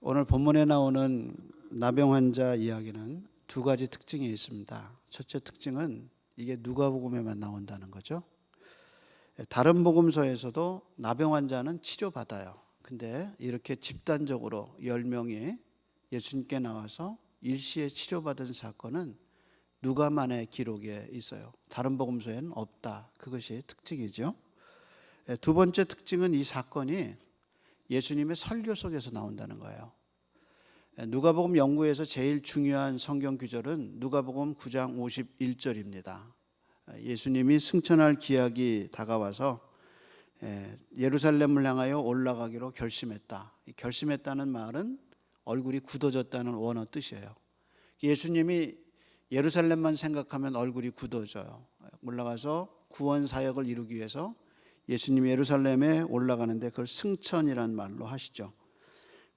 오늘 본문에 나오는 나병 환자 이야기는 두 가지 특징이 있습니다. 첫째 특징은 이게 누가복음에만 나온다는 거죠. 다른 복음서에서도 나병 환자는 치료받아요. 근데 이렇게 집단적으로 10명이 예수님께 나와서 일시에 치료받은 사건은 누가만의 기록에 있어요. 다른 복음서에는 없다. 그것이 특징이죠. 두 번째 특징은 이 사건이 예수님의 설교 속에서 나온다는 거예요. 누가복음 연구에서 제일 중요한 성경 구절은 누가복음 9장 51절입니다. 예수님이 승천할 기약이 다가와서 예루살렘을 향하여 올라가기로 결심했다. 결심했다는 말은 얼굴이 굳어졌다는 원어 뜻이에요. 예수님이 예루살렘만 생각하면 얼굴이 굳어져요. 올라가서 구원 사역을 이루기 위해서 예수님이 예루살렘에 올라가는데 그걸 승천이라는 말로 하시죠.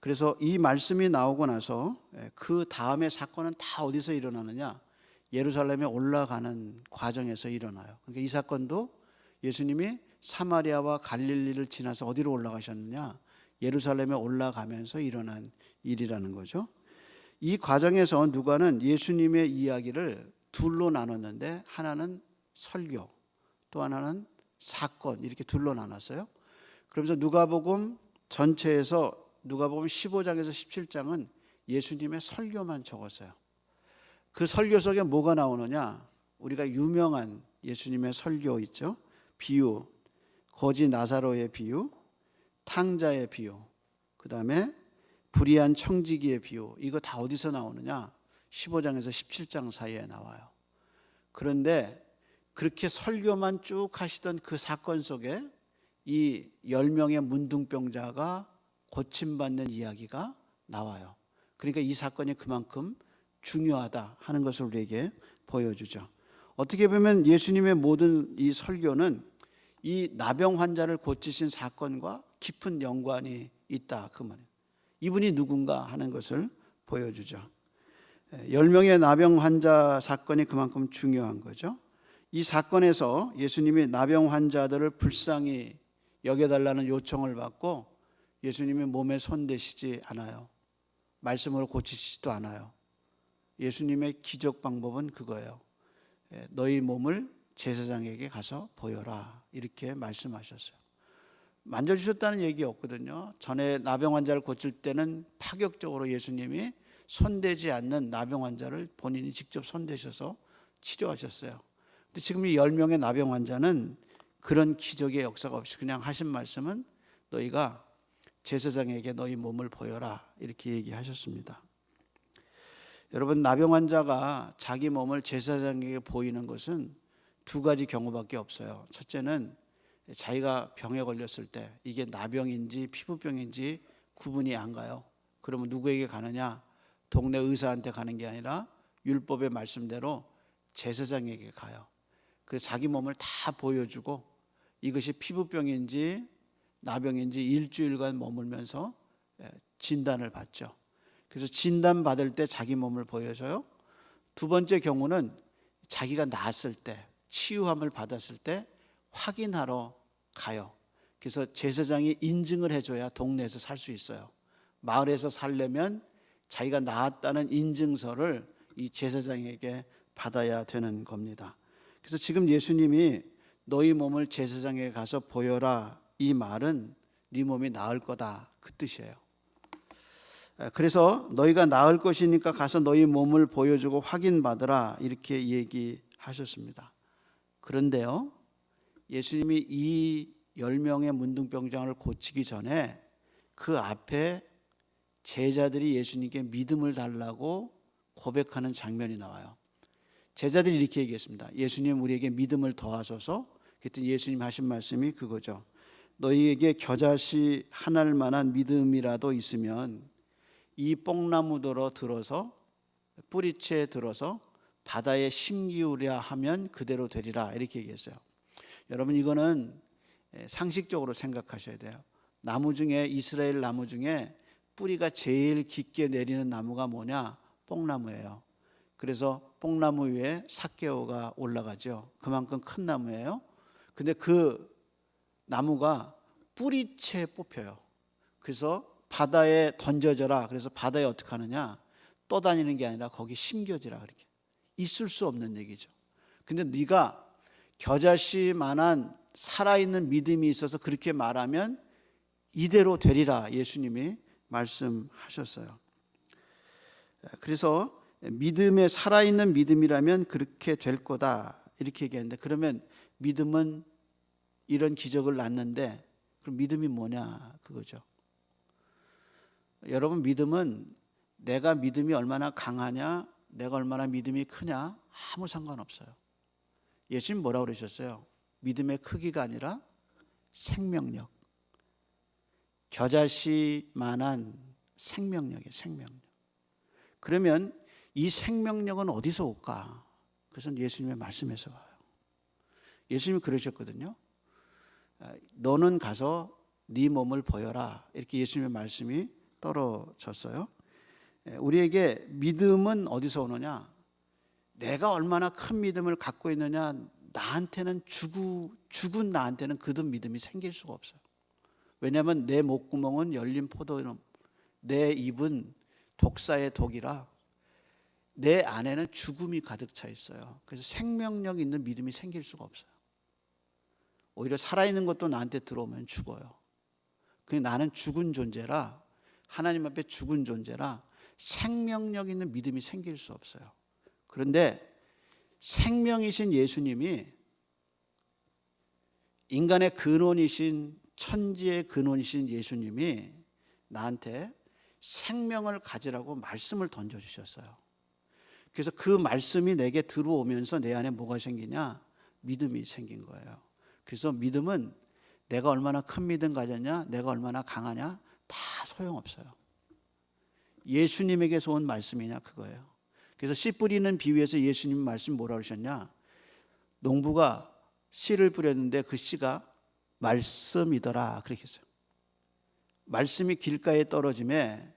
그래서 이 말씀이 나오고 나서 그 다음의 사건은 다 어디서 일어나느냐? 예루살렘에 올라가는 과정에서 일어나요. 그러니까 이 사건도 예수님이 사마리아와 갈릴리를 지나서 어디로 올라가셨느냐? 예루살렘에 올라가면서 일어난 일이라는 거죠. 이 과정에서 누가는 예수님의 이야기를 둘로 나눴는데 하나는 설교, 또 하나는 사건, 이렇게 둘로 나눴어요. 그러면서 누가복음 전체에서 누가복음 15장에서 17장은 예수님의 설교만 적었어요. 그 설교 속에 뭐가 나오느냐? 우리가 유명한 예수님의 설교 있죠. 비유, 거지 나사로의 비유, 탕자의 비유, 그 다음에 불의한 청지기의 비유. 이거 다 어디서 나오느냐? 15장에서 17장 사이에 나와요. 그런데 그렇게 설교만 쭉 하시던 그 사건 속에 이 10명의 문둥병자가 고침받는 이야기가 나와요. 그러니까 이 사건이 그만큼 중요하다 하는 것을 우리에게 보여주죠. 어떻게 보면 예수님의 모든 이 설교는 이 나병 환자를 고치신 사건과 깊은 연관이 있다 그 말이에요. 이분이 누군가 하는 것을 보여주죠. 10명의 나병 환자 사건이 그만큼 중요한 거죠. 이 사건에서 예수님이 나병 환자들을 불쌍히 여겨달라는 요청을 받고 예수님이 몸에 손대시지 않아요. 말씀으로 고치시지도 않아요. 예수님의 기적 방법은 그거예요. 너희 몸을 제사장에게 가서 보여라, 이렇게 말씀하셨어요. 만져주셨다는 얘기 없거든요. 전에 나병 환자를 고칠 때는 파격적으로 예수님이 손대지 않는 나병 환자를 본인이 직접 손대셔서 치료하셨어요. 근데 지금 이 10명의 나병 환자는 그런 기적의 역사가 없이 그냥 하신 말씀은 너희가 제사장에게 너희 몸을 보여라, 이렇게 얘기하셨습니다. 여러분, 나병 환자가 자기 몸을 제사장에게 보이는 것은 두 가지 경우밖에 없어요. 첫째는 자기가 병에 걸렸을 때 이게 나병인지 피부병인지 구분이 안 가요. 그러면 누구에게 가느냐? 동네 의사한테 가는 게 아니라 율법의 말씀대로 제사장에게 가요. 그래서 자기 몸을 다 보여주고 이것이 피부병인지 나병인지 일주일간 머물면서 진단을 받죠. 그래서 진단받을 때 자기 몸을 보여줘요. 두 번째 경우는 자기가 나았을 때, 치유함을 받았을 때 확인하러 가요. 그래서 제사장이 인증을 해줘야 동네에서 살 수 있어요. 마을에서 살려면 자기가 나았다는 인증서를 이 제사장에게 받아야 되는 겁니다. 그래서 지금 예수님이 너희 몸을 제사장에게 가서 보여라, 이 말은 네 몸이 나을 거다, 그 뜻이에요. 그래서 너희가 나을 것이니까 가서 너희 몸을 보여주고 확인받으라, 이렇게 얘기하셨습니다. 그런데요, 예수님이 이 10명의 문둥병자를 고치기 전에 그 앞에 제자들이 예수님께 믿음을 달라고 고백하는 장면이 나와요. 제자들이 이렇게 얘기했습니다. 예수님, 우리에게 믿음을 더하소서. 그랬더니 예수님 하신 말씀이 그거죠. 너희에게 겨자씨 하나일 만한 믿음이라도 있으면 이 뽕나무더러 들어서 뿌리채에 들어서 바다에 심기우려 하면 그대로 되리라, 이렇게 얘기했어요. 여러분, 이거는 상식적으로 생각하셔야 돼요. 나무 중에, 이스라엘 나무 중에 뿌리가 제일 깊게 내리는 나무가 뭐냐? 뽕나무예요. 그래서 뽕나무 위에 삭개오가 올라가죠. 그만큼 큰 나무예요. 근데 그 나무가 뿌리채에 뽑혀요. 그래서 바다에 던져져라. 그래서 바다에 어떻게 하느냐? 떠다니는 게 아니라 거기 심겨지라. 그렇게 있을 수 없는 얘기죠. 근데 네가 겨자씨만한 살아있는 믿음이 있어서 그렇게 말하면 이대로 되리라. 예수님이 말씀하셨어요. 그래서 믿음에 살아있는 믿음이라면 그렇게 될 거다 이렇게 얘기했는데, 그러면 믿음은 이런 기적을 낳는데 그럼 믿음이 뭐냐 그거죠. 여러분, 믿음은 내가 믿음이 얼마나 강하냐, 내가 얼마나 믿음이 크냐 아무 상관없어요. 예수님 뭐라고 그러셨어요? 믿음의 크기가 아니라 생명력, 겨자씨만한 생명력이에요. 생명력. 그러면 이 생명력은 어디서 올까? 그것은 예수님의 말씀에서 와요. 예수님이 그러셨거든요. 너는 가서 네 몸을 보여라. 이렇게 예수님의 말씀이 떨어졌어요. 우리에게 믿음은 어디서 오느냐? 내가 얼마나 큰 믿음을 갖고 있느냐, 나한테는 죽은 나한테는 그 믿음이 생길 수가 없어요. 왜냐하면 내 목구멍은 열린 포도는, 내 입은 독사의 독이라 내 안에는 죽음이 가득 차 있어요. 그래서 생명력 있는 믿음이 생길 수가 없어요. 오히려 살아있는 것도 나한테 들어오면 죽어요. 나는 죽은 존재라, 하나님 앞에 죽은 존재라 생명력 있는 믿음이 생길 수 없어요. 그런데 생명이신 예수님이, 인간의 근원이신, 천지의 근원이신 예수님이 나한테 생명을 가지라고 말씀을 던져주셨어요. 그래서 그 말씀이 내게 들어오면서 내 안에 뭐가 생기냐? 믿음이 생긴 거예요. 그래서 믿음은 내가 얼마나 큰 믿음 가졌냐, 내가 얼마나 강하냐 다 소용없어요. 예수님에게서 온 말씀이냐 그거예요. 그래서 씨 뿌리는 비유에서 예수님 말씀 뭐라고 하셨냐? 농부가 씨를 뿌렸는데 그 씨가 말씀이더라 그렇게 했어요. 말씀이 길가에 떨어짐에,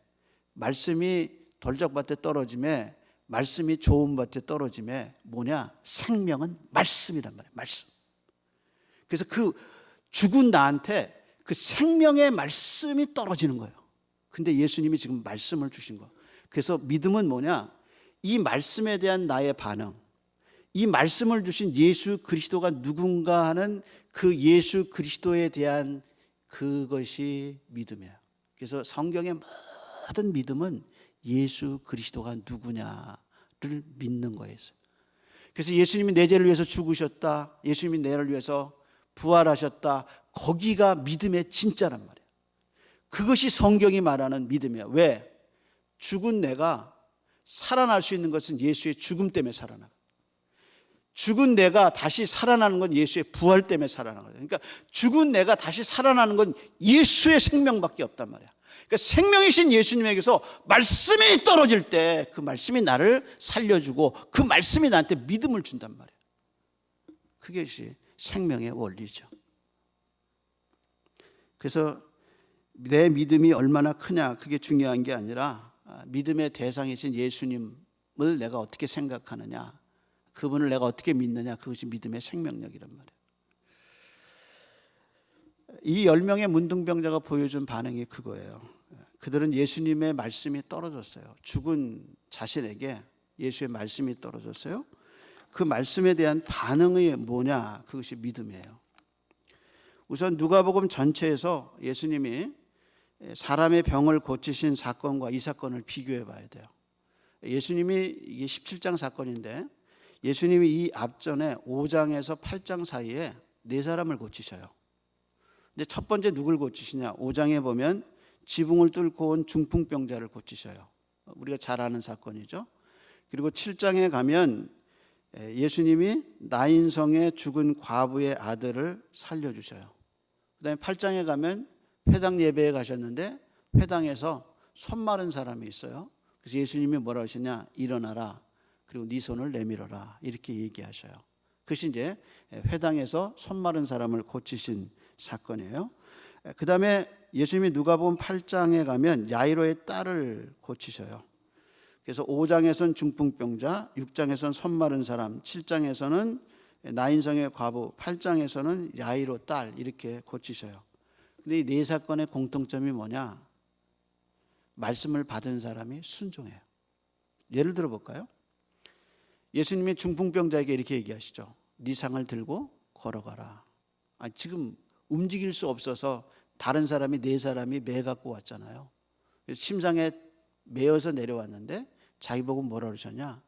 말씀이 돌적밭에 떨어짐에, 말씀이 좋은 밭에 떨어짐에 뭐냐? 생명은 말씀이란 말이에요. 말씀. 그래서 그 죽은 나한테 그 생명의 말씀이 떨어지는 거예요. 근데 예수님이 지금 말씀을 주신 거예요. 그래서 믿음은 뭐냐? 이 말씀에 대한 나의 반응, 이 말씀을 주신 예수 그리스도가 누군가 하는 그 예수 그리스도에 대한 그것이 믿음이에요. 그래서 성경의 모든 믿음은 예수 그리스도가 누구냐를 믿는 거예요. 그래서 예수님이 내 죄를 위해서 죽으셨다, 예수님이 내를 위해서 부활하셨다, 거기가 믿음의 진짜란 말이에요. 그것이 성경이 말하는 믿음이에요. 왜? 죽은 내가 살아날 수 있는 것은 예수의 죽음 때문에 살아나요. 죽은 내가 다시 살아나는 건 예수의 부활 때문에 살아나는 거예요. 그러니까 죽은 내가 다시 살아나는 건 예수의 생명밖에 없단 말이야. 그러니까 생명이신 예수님에게서 말씀이 떨어질 때 그 말씀이 나를 살려주고 그 말씀이 나한테 믿음을 준단 말이야. 그것이 생명의 원리죠. 그래서 내 믿음이 얼마나 크냐 그게 중요한 게 아니라 믿음의 대상이신 예수님을 내가 어떻게 생각하느냐, 그분을 내가 어떻게 믿느냐, 그것이 믿음의 생명력이란 말이에요. 이 10명의 문둥병자가 보여준 반응이 그거예요. 그들은 예수님의 말씀이 떨어졌어요. 죽은 자신에게 예수의 말씀이 떨어졌어요. 그 말씀에 대한 반응이 뭐냐, 그것이 믿음이에요. 우선 누가복음 전체에서 예수님이 사람의 병을 고치신 사건과 이 사건을 비교해 봐야 돼요. 예수님이, 이게 17장 사건인데 예수님이 이 앞전에 5장에서 8장 사이에 4사람을 고치셔요. 근데 첫 번째 누굴 고치시냐? 5장에 보면 지붕을 뚫고 온 중풍병자를 고치셔요. 우리가 잘 아는 사건이죠. 그리고 7장에 가면 예수님이 나인성에 죽은 과부의 아들을 살려주셔요. 그 다음에 8장에 가면 회당 예배에 가셨는데 회당에서 손 마른 사람이 있어요. 그래서 예수님이 뭐라 하시냐? 일어나라, 그리고 네 손을 내밀어라, 이렇게 얘기하셔요. 그것이 이제 회당에서 손 마른 사람을 고치신 사건이에요. 그 다음에 예수님이 누가복음 8장에 가면 야이로의 딸을 고치셔요. 그래서 5장에서는 중풍병자, 6장에서는 손 마른 사람, 7장에서는 나인성의 과부, 8장에서는 야이로 딸, 이렇게 고치셔요. 근데 이 4사건의 공통점이 뭐냐? 말씀을 받은 사람이 순종해요. 예를 들어 볼까요? 예수님이 중풍병자에게 이렇게 얘기하시죠. 네 상을 들고 걸어가라. 지금 움직일 수 없어서 다른 사람이 네 사람이 매 갖고 왔잖아요. 심장에 매어서 내려왔는데 자기 보고 뭐라 그러셨냐?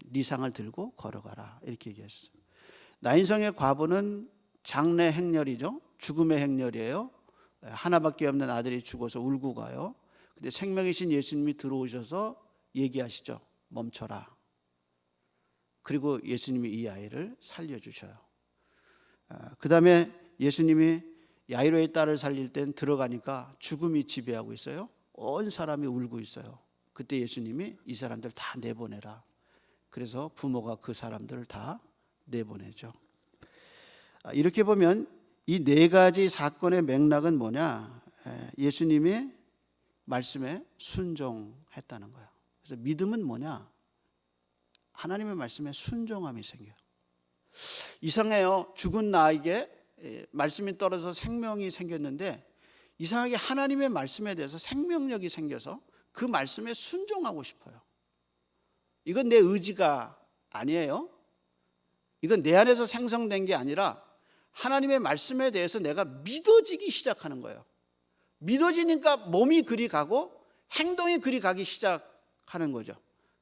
네 상을 들고 걸어가라 이렇게 얘기하셨어요. 나인성의 과부는 장래 행렬이죠. 죽음의 행렬이에요. 하나밖에 없는 아들이 죽어서 울고 가요. 근데 생명이신 예수님이 들어오셔서 얘기하시죠. 멈춰라. 그리고 예수님이 이 아이를 살려주셔요. 그 다음에 예수님이 야이로의 딸을 살릴 땐 들어가니까 죽음이 지배하고 있어요. 온 사람이 울고 있어요. 그때 예수님이 이 사람들 다 내보내라. 그래서 부모가 그 사람들을 다 내보내죠. 이렇게 보면 이 네 가지 사건의 맥락은 뭐냐? 예수님이 말씀에 순종했다는 거예요. 그래서 믿음은 뭐냐? 하나님의 말씀에 순종함이 생겨요. 이상해요. 죽은 나에게 말씀이 떨어져서 생명이 생겼는데 이상하게 하나님의 말씀에 대해서 생명력이 생겨서 그 말씀에 순종하고 싶어요. 이건 내 의지가 아니에요. 이건 내 안에서 생성된 게 아니라 하나님의 말씀에 대해서 내가 믿어지기 시작하는 거예요. 믿어지니까 몸이 그리 가고 행동이 그리 가기 시작하는 거죠.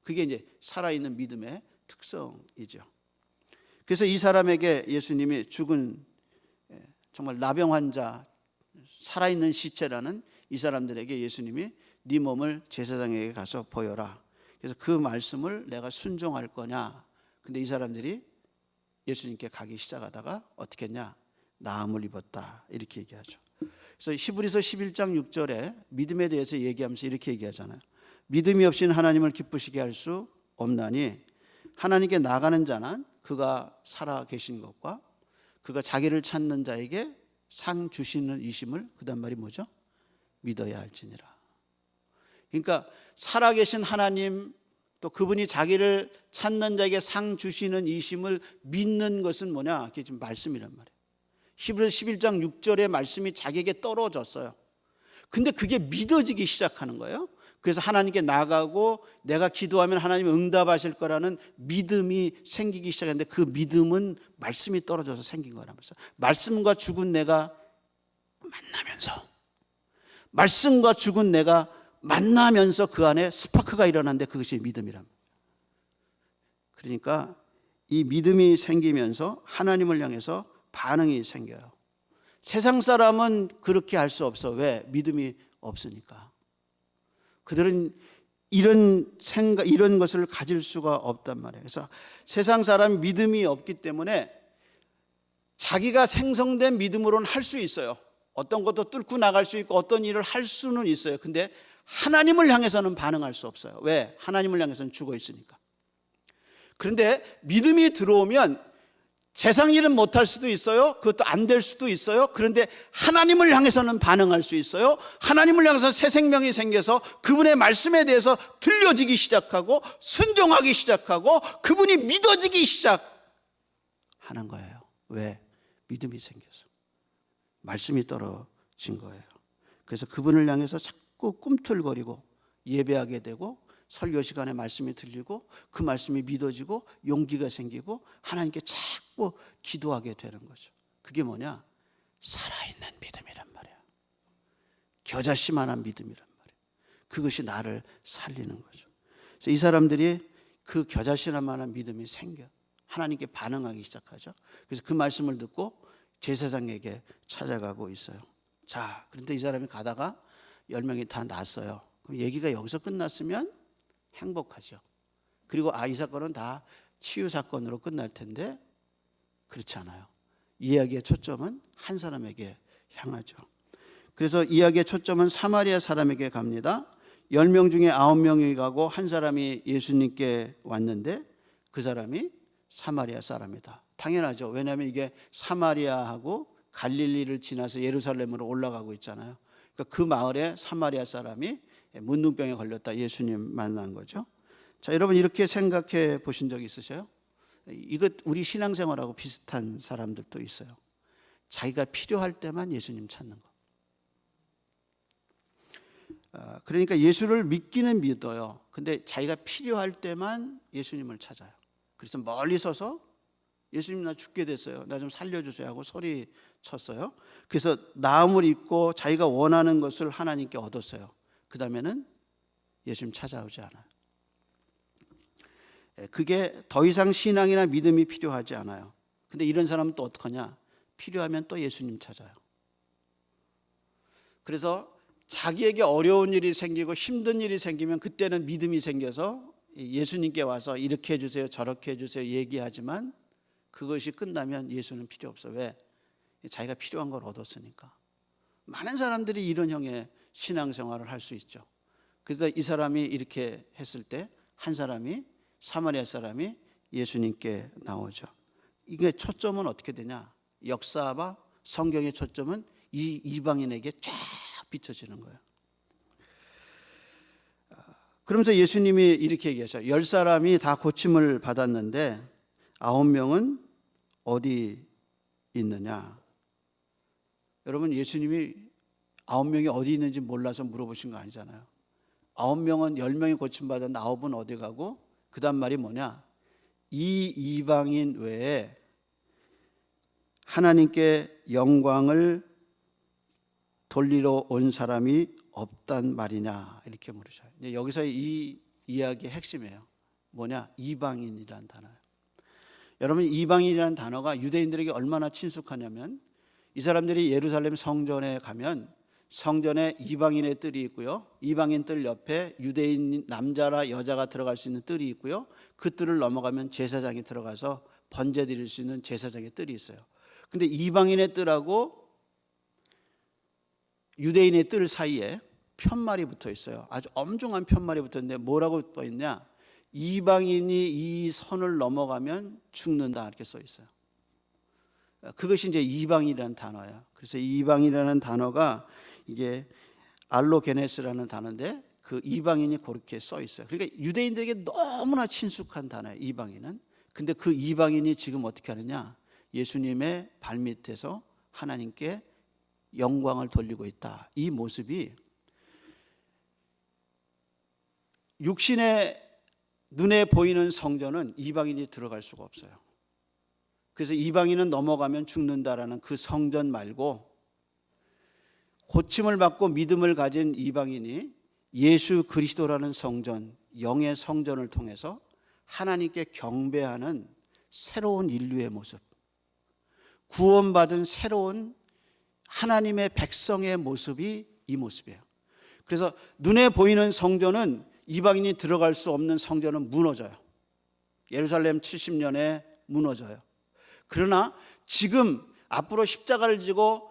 그게 이제 살아있는 믿음의 특성이죠. 그래서 이 사람에게 예수님이 죽은 정말 나병 환자, 살아있는 시체라는 이 사람들에게 예수님이 네 몸을 제사장에게 가서 보여라. 그래서 그 말씀을 내가 순종할 거냐. 근데 이 사람들이 예수님께 가기 시작하다가 어떻게 했냐? 나음을 입었다 이렇게 얘기하죠. 그래서 히브리서 11장 6절에 믿음에 대해서 얘기하면서 이렇게 얘기하잖아요. 믿음이 없이는 하나님을 기쁘시게 할 수 없나니 하나님께 나가는 자는 그가 살아 계신 것과 그가 자기를 찾는 자에게 상 주시는 이심을, 그 다음 말이 뭐죠? 믿어야 할지니라. 그러니까 살아계신 하나님, 또 그분이 자기를 찾는 자에게 상 주시는 이심을 믿는 것은 뭐냐? 그게 지금 말씀이란 말이에요. 히브리서 11장 6절의 말씀이 자기에게 떨어졌어요. 근데 그게 믿어지기 시작하는 거예요. 그래서 하나님께 나가고 내가 기도하면 하나님이 응답하실 거라는 믿음이 생기기 시작했는데 그 믿음은 말씀이 떨어져서 생긴 거라면서. 말씀과 죽은 내가 만나면서, 말씀과 죽은 내가 만나면서 그 안에 스파크가 일어났는데 그것이 믿음이랍니다. 그러니까 이 믿음이 생기면서 하나님을 향해서 반응이 생겨요. 세상 사람은 그렇게 할 수 없어. 왜? 믿음이 없으니까. 그들은 이런 생각, 이런 것을 가질 수가 없단 말이에요. 그래서 세상 사람 믿음이 없기 때문에 자기가 생성된 믿음으로는 할 수 있어요. 어떤 것도 뚫고 나갈 수 있고 어떤 일을 할 수는 있어요. 근데 하나님을 향해서는 반응할 수 없어요. 왜? 하나님을 향해서는 죽어 있으니까. 그런데 믿음이 들어오면 세상 일은 못할 수도 있어요. 그것도 안 될 수도 있어요. 그런데 하나님을 향해서는 반응할 수 있어요. 하나님을 향해서 새 생명이 생겨서 그분의 말씀에 대해서 들려지기 시작하고 순종하기 시작하고 그분이 믿어지기 시작하는 거예요. 왜? 믿음이 생겨서. 말씀이 떨어진 거예요. 그래서 그분을 향해서 자꾸 꿈틀거리고 예배하게 되고 설교 시간에 말씀이 들리고 그 말씀이 믿어지고 용기가 생기고 하나님께 자꾸 기도하게 되는 거죠. 그게 뭐냐? 살아있는 믿음이란 말이야. 겨자씨만한 믿음이란 말이야. 그것이 나를 살리는 거죠. 그래서 이 사람들이 그 겨자씨만한 믿음이 생겨 하나님께 반응하기 시작하죠. 그래서 그 말씀을 듣고 제사장에게 찾아가고 있어요. 자, 그런데 이 사람이 가다가 10명이 다 났어요. 그럼 얘기가 여기서 끝났으면 행복하죠. 그리고 이 사건은 다 치유 사건으로 끝날 텐데 그렇지 않아요. 이야기의 초점은 한 사람에게 향하죠. 그래서 이야기의 초점은 사마리아 사람에게 갑니다. 10명 중에 9명이 가고 한 사람이 예수님께 왔는데 그 사람이 사마리아 사람이다. 당연하죠. 왜냐하면 이게 사마리아하고 갈릴리를 지나서 예루살렘으로 올라가고 있잖아요. 그러니까 그 마을에 사마리아 사람이 문둥병에 걸렸다 예수님 만난 거죠. 자, 여러분 이렇게 생각해 보신 적 있으세요? 이것 우리 신앙생활하고 비슷한 사람들도 있어요. 자기가 필요할 때만 예수님 찾는 거. 그러니까 예수를 믿기는 믿어요. 근데 자기가 필요할 때만 예수님을 찾아요. 그래서 멀리 서서 예수님 나 죽게 됐어요. 나 좀 살려주세요 하고 소리 쳤어요. 그래서 나음을 입고 자기가 원하는 것을 하나님께 얻었어요. 그 다음에는 예수님 찾아오지 않아요. 그게 더 이상 신앙이나 믿음이 필요하지 않아요. 근데 이런 사람은 또 어떡하냐? 필요하면 또 예수님 찾아요. 그래서 자기에게 어려운 일이 생기고 힘든 일이 생기면 그때는 믿음이 생겨서 예수님께 와서 이렇게 해주세요 저렇게 해주세요 얘기하지만 그것이 끝나면 예수는 필요 없어. 왜? 자기가 필요한 걸 얻었으니까. 많은 사람들이 이런 형의 신앙생활을 할 수 있죠. 그래서 이 사람이 이렇게 했을 때 한 사람이 사마리아 사람이 예수님께 나오죠. 이게 초점은 어떻게 되냐? 역사와 성경의 초점은 이 이방인에게 쫙 비춰지는 거예요. 그러면서 예수님이 이렇게 얘기하죠. 10사람이 다 고침을 받았는데 9명은 어디 있느냐? 여러분 예수님이 9명이 어디 있는지 몰라서 물어보신 거 아니잖아요. 9명은 10명이 고침받았는데 9은 어디 가고 그 다음 말이 뭐냐? 이 이방인 외에 하나님께 영광을 돌리러 온 사람이 없단 말이냐 이렇게 물으셔요. 여기서 이 이야기의 핵심이에요. 뭐냐? 이방인이라는 단어예요. 여러분 이방인이라는 단어가 유대인들에게 얼마나 친숙하냐면 이 사람들이 예루살렘 성전에 가면 성전에 이방인의 뜰이 있고요. 이방인 뜰 옆에 유대인 남자라 여자가 들어갈 수 있는 뜰이 있고요. 그 뜰을 넘어가면 제사장이 들어가서 번제 드릴 수 있는 제사장의 뜰이 있어요. 근데 이방인의 뜰하고 유대인의 뜰 사이에 편말이 붙어 있어요. 아주 엄중한 편말이 붙어 있는데 뭐라고 붙어 있냐? 이방인이 이 선을 넘어가면 죽는다 이렇게 써 있어요. 그것이 이제 이방인이라는 단어예요. 그래서 이방인이라는 단어가 이게 알로게네스라는 단어인데 그 이방인이 그렇게 써 있어요. 그러니까 유대인들에게 너무나 친숙한 단어예요. 이방인은. 근데 그 이방인이 지금 어떻게 하느냐? 예수님의 발밑에서 하나님께 영광을 돌리고 있다. 이 모습이 육신의 눈에 보이는 성전은 이방인이 들어갈 수가 없어요. 그래서 이방인은 넘어가면 죽는다라는 그 성전 말고 고침을 받고 믿음을 가진 이방인이 예수 그리스도라는 성전, 영의 성전을 통해서 하나님께 경배하는 새로운 인류의 모습, 구원받은 새로운 하나님의 백성의 모습이 이 모습이에요. 그래서 눈에 보이는 성전은 이방인이 들어갈 수 없는 성전은 무너져요. 예루살렘 70년에 무너져요. 그러나 지금 앞으로 십자가를 지고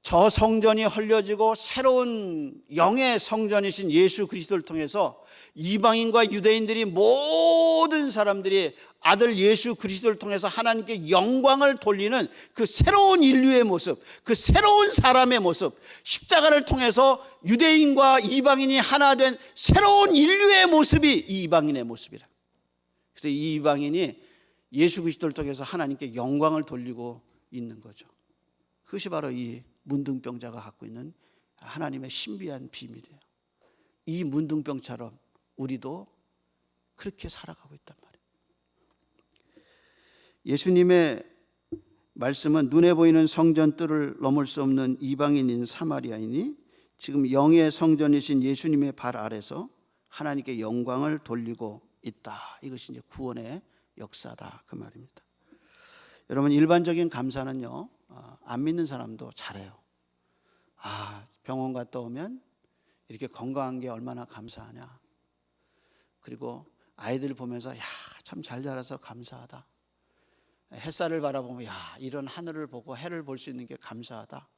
저 성전이 헐려지고 새로운 영의 성전이신 예수 그리스도를 통해서 이방인과 유대인들이 모든 사람들이 아들 예수 그리스도를 통해서 하나님께 영광을 돌리는 그 새로운 인류의 모습, 그 새로운 사람의 모습, 십자가를 통해서 유대인과 이방인이 하나 된 새로운 인류의 모습이 이 이방인의 모습이라. 그래서 이 이방인이 예수 그리스도를 통해서 하나님께 영광을 돌리고 있는 거죠. 그것이 바로 이 문둥병자가 갖고 있는 하나님의 신비한 비밀이에요. 이 문둥병처럼 우리도 그렇게 살아가고 있단 말이에요. 예수님의 말씀은 눈에 보이는 성전 뜰을 넘을 수 없는 이방인인 사마리아인이 지금 영의 성전이신 예수님의 발 아래서 하나님께 영광을 돌리고 있다. 이것이 이제 구원의 역사다 그 말입니다. 여러분 일반적인 감사는요 안 믿는 사람도 잘해요. 병원 갔다 오면 이렇게 건강한 게 얼마나 감사하냐. 그리고 아이들 보면서 참 잘 자라서 감사하다. 햇살을 바라보면 이런 하늘을 보고 해를 볼 수 있는 게 감사하다.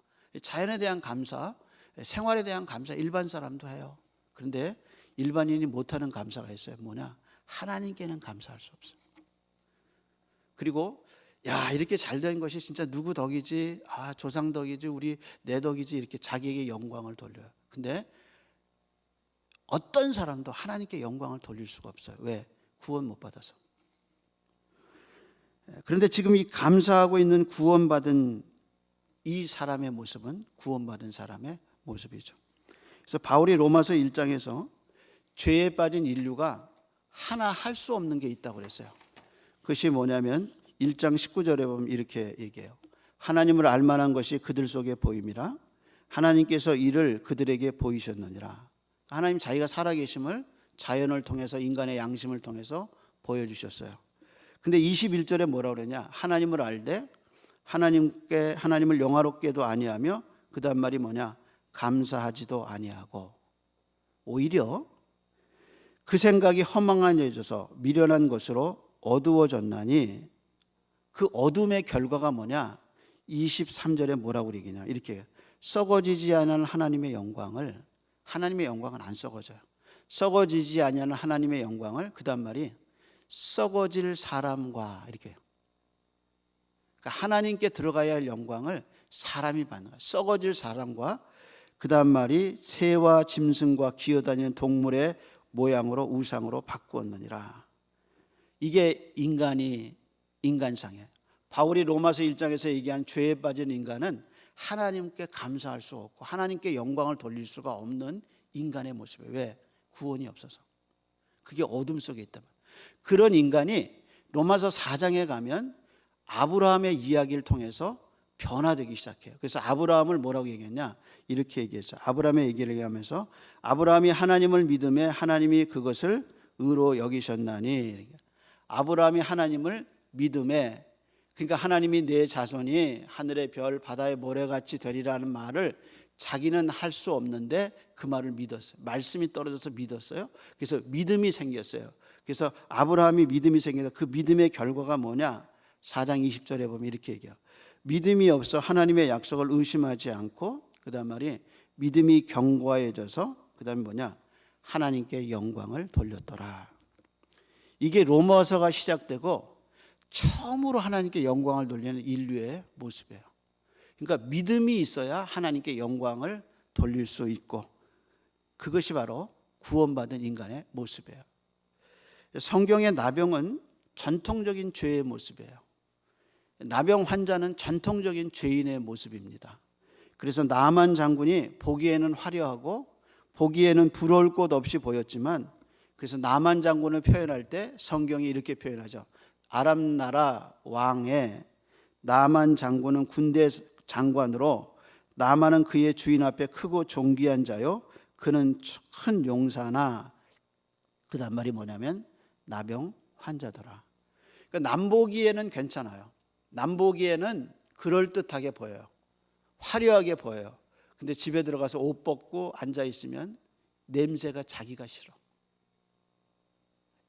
자연에 대한 감사, 생활에 대한 감사 일반 사람도 해요. 그런데 일반인이 못하는 감사가 있어요. 뭐냐? 하나님께는 감사할 수 없어요. 그리고 이렇게 잘된 것이 진짜 누구 덕이지? 조상 덕이지? 우리 내 덕이지? 이렇게 자기에게 영광을 돌려요. 근데 어떤 사람도 하나님께 영광을 돌릴 수가 없어요. 왜? 구원 못 받아서. 그런데 지금 이 감사하고 있는 구원받은 이 사람의 모습은 구원받은 사람의 모습이죠. 그래서 바울이 로마서 1장에서 죄에 빠진 인류가 하나 할 수 없는 게 있다고 그랬어요. 그것이 뭐냐면 1장 19절에 보면 이렇게 얘기해요. 하나님을 알만한 것이 그들 속에 보임이라 하나님께서 이를 그들에게 보이셨느니라. 하나님 자기가 살아계심을 자연을 통해서 인간의 양심을 통해서 보여주셨어요. 근데 21절에 뭐라고 그러냐? 하나님을 알되 하나님을 영화롭게도 아니하며 그 다음 말이 뭐냐? 감사하지도 아니하고 오히려 그 생각이 허망해져서 미련한 것으로 어두워졌나니 그 어둠의 결과가 뭐냐? 23절에 뭐라고 그러기냐? 이렇게 썩어지지 않은 하나님의 영광은 안 썩어져요. 썩어지지 아니하는 하나님의 영광을 그 다음 말이 썩어질 사람과 이렇게 그러니까 하나님께 들어가야 할 영광을 사람이 받는 거예요. 썩어질 사람과 그 다음 말이 새와 짐승과 기어다니는 동물의 모양으로 우상으로 바꾸었느니라. 이게 인간상이에요. 바울이 로마서 1장에서 얘기한 죄에 빠진 인간은 하나님께 감사할 수 없고 하나님께 영광을 돌릴 수가 없는 인간의 모습이에요. 왜? 구원이 없어서. 그게 어둠 속에 있단 말이에요. 그런 인간이 로마서 4장에 가면 아브라함의 이야기를 통해서 변화되기 시작해요. 그래서 아브라함을 뭐라고 얘기했냐? 이렇게 얘기했어요. 아브라함의 얘기를 얘기하면서 아브라함이 하나님을 믿음에 하나님이 그것을 의로 여기셨나니. 아브라함이 하나님을 믿음에, 그러니까 하나님이 내 자손이 하늘의 별 바다의 모래같이 되리라는 말을 자기는 할 수 없는데 그 말을 믿었어요. 말씀이 떨어져서 믿었어요. 그래서 믿음이 생겼어요. 그래서 아브라함이 믿음이 생겨서 그 믿음의 결과가 뭐냐? 4장 20절에 보면 이렇게 얘기해요. 믿음이 없어 하나님의 약속을 의심하지 않고 그 다음 말이 믿음이 견고해져서 그 다음에 뭐냐? 하나님께 영광을 돌렸더라. 이게 로마서가 시작되고 처음으로 하나님께 영광을 돌리는 인류의 모습이에요. 그러니까 믿음이 있어야 하나님께 영광을 돌릴 수 있고 그것이 바로 구원받은 인간의 모습이에요. 성경의 나병은 전통적인 죄의 모습이에요. 나병 환자는 전통적인 죄인의 모습입니다. 그래서 나만 장군이 보기에는 화려하고 보기에는 부러울 것 없이 보였지만 그래서 나만 장군을 표현할 때 성경이 이렇게 표현하죠. 아람 나라 왕의 나만 장군은 군대 장관으로 나만은 그의 주인 앞에 크고 존귀한 자요 그는 큰 용사나 그 다음 말이 뭐냐면 나병 환자더라. 그러니까 남 보기에는 괜찮아요. 남 보기에는 그럴듯하게 보여요. 화려하게 보여요. 근데 집에 들어가서 옷 벗고 앉아 있으면 냄새가 자기가 싫어.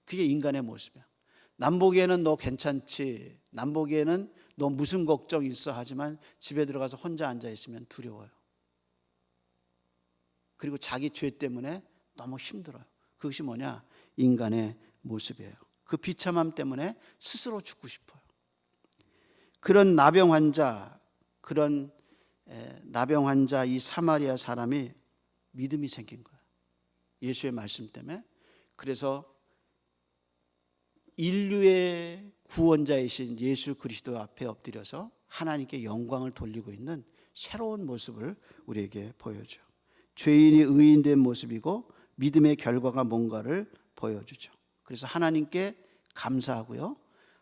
그게 인간의 모습이야. 남 보기에는 너 괜찮지, 남 보기에는 너 무슨 걱정 있어 하지만 집에 들어가서 혼자 앉아 있으면 두려워요. 그리고 자기 죄 때문에 너무 힘들어요. 그것이 뭐냐? 인간의 모습이에요. 그 비참함 때문에 스스로 죽고 싶어요. 그런 나병 환자 이 사마리아 사람이 믿음이 생긴 거예요. 예수의 말씀 때문에. 그래서 인류의 구원자이신 예수 그리스도 앞에 엎드려서 하나님께 영광을 돌리고 있는 새로운 모습을 우리에게 보여줘요. 죄인이 의인된 모습이고 믿음의 결과가 뭔가를 보여주죠. 그래서 하나님께 감사하고요.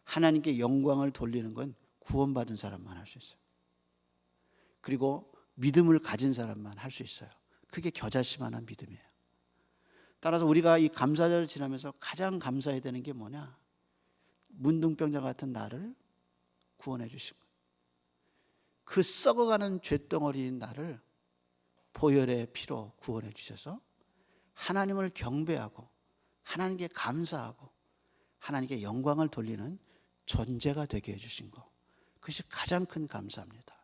하나님께 영광을 돌리는 건 구원받은 사람만 할 수 있어요. 그리고 믿음을 가진 사람만 할 수 있어요. 그게 겨자씨만한 믿음이에요. 따라서 우리가 이 감사절을 지나면서 가장 감사해야 되는 게 뭐냐? 문둥병자 같은 나를 구원해 주신 거예요. 그 썩어가는 쇳덩어리인 나를 보혈의 피로 구원해 주셔서 하나님을 경배하고 하나님께 감사하고 하나님께 영광을 돌리는 존재가 되게 해주신 것, 그것이 가장 큰 감사합니다.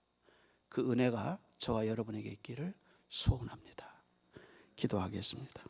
그 은혜가 저와 여러분에게 있기를 소원합니다. 기도하겠습니다.